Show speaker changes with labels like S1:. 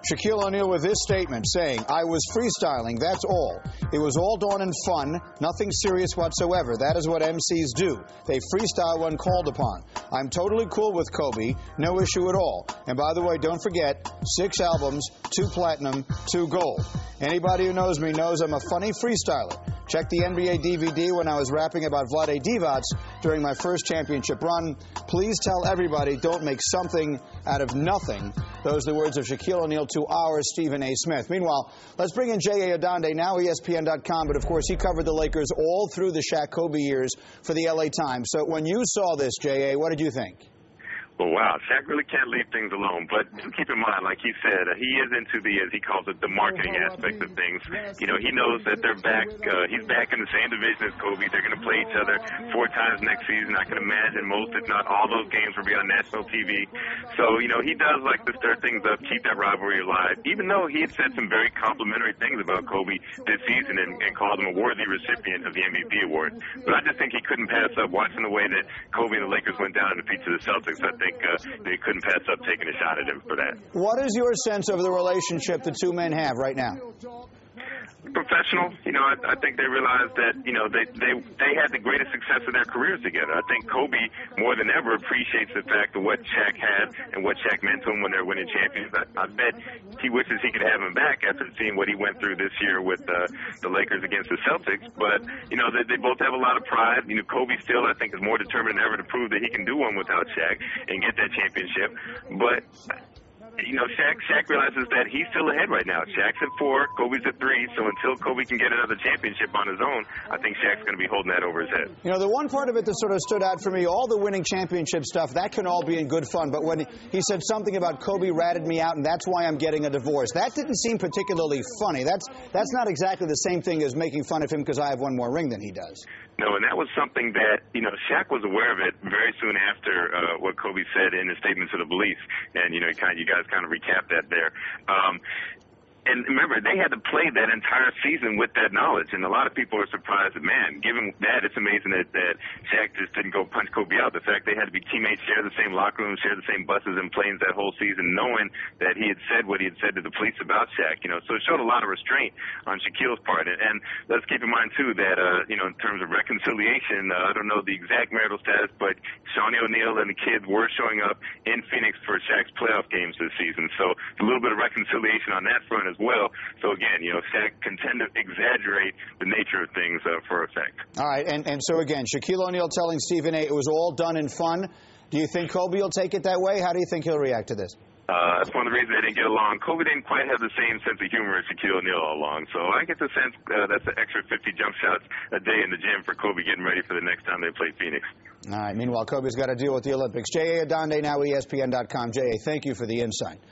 S1: Shaquille O'Neal with this statement saying, "I was freestyling, that's all. It was all done in fun, nothing serious whatsoever. That is what MCs do. They freestyle when called upon. I'm totally cool with Kobe, no issue at all. And by the way, don't forget, 6 albums, 2 platinum, 2 gold. Anybody who knows me knows I'm a funny freestyler. Check the NBA DVD when I was rapping about Vlade Divac during my first championship run. Please tell everybody, don't make something out of nothing." Those are the words of Shaquille O'Neal to our Stephen A. Smith. Meanwhile, let's bring in J.A. Adande, now ESPN.com, but of course he covered the Lakers all through the Shaq-Kobe years for the L.A. Times. So when you saw this, J.A., what did you think?
S2: Well, wow, Shaq really can't leave things alone. But do keep in mind, like he said, he is into the, as he calls it, the marketing aspect of things. You know, he knows that they're back. He's back in the same division as Kobe. They're going to play each other 4 times next season. I can imagine most, if not all, those games will be on national TV. So, you know, he does like to stir things up, keep that rivalry alive, even though he had said some very complimentary things about Kobe this season and called him a worthy recipient of the MVP award. But I just think he couldn't pass up watching the way that Kobe and the Lakers went down in defeat to the Celtics. I think they couldn't pass up taking a shot at him for that.
S1: What is your sense of the relationship the two men have right now?
S2: Professional. You know, I think they realized that, you know, they had the greatest success of their careers together. I think Kobe, more than ever, appreciates the fact of what Shaq had and what Shaq meant to him when they're winning championships. I bet he wishes he could have him back after seeing what he went through this year with the Lakers against the Celtics. But, you know, they both have a lot of pride. You know, Kobe still, I think, is more determined than ever to prove that he can do one without Shaq and get that championship. But you know, Shaq realizes that he's still ahead right now. Shaq's at 4, Kobe's at 3, so until Kobe can get another championship on his own, I think Shaq's going to be holding that over his head.
S1: You know, the one part of it that sort of stood out for me, all the winning championship stuff, that can all be in good fun, but when he said something about Kobe ratted me out and that's why I'm getting a divorce, that didn't seem particularly funny. That's not exactly the same thing as making fun of him because I have one more ring than he does.
S2: No, and that was something that, you know, Shaq was aware of it very soon after what Kobe said in his statement to the police. And, you know, you guys kind of recapped that there. And remember, they had to play that entire season with that knowledge. And a lot of people are surprised that, man, given that, it's amazing that Shaq just didn't go punch Kobe out. The fact they had to be teammates, share the same locker room, share the same buses and planes that whole season, knowing that he had said what he had said to the police about Shaq. You know, so it showed a lot of restraint on Shaquille's part. And let's keep in mind, too, that, you know, in terms of reconciliation, I don't know the exact marital status, but Shawnee O'Neal and the kids were showing up in Phoenix for Shaq's playoff games this season. So a little bit of reconciliation on that front as well. So again, you know, Shaq can tend to exaggerate the nature of things for effect.
S1: All right, and so again, Shaquille O'Neal telling Stephen A. it was all done in fun. Do you think Kobe will take it that way? How do you think he'll react to this?
S2: That's one of the reasons they didn't get along. Kobe didn't quite have the same sense of humor as Shaquille O'Neal all along. So I get the sense that's an extra 50 jump shots a day in the gym for Kobe getting ready for the next time they play Phoenix.
S1: All right, meanwhile, Kobe's got to deal with the Olympics. J.A. Adande, now ESPN.com. J.A., thank you for the insight.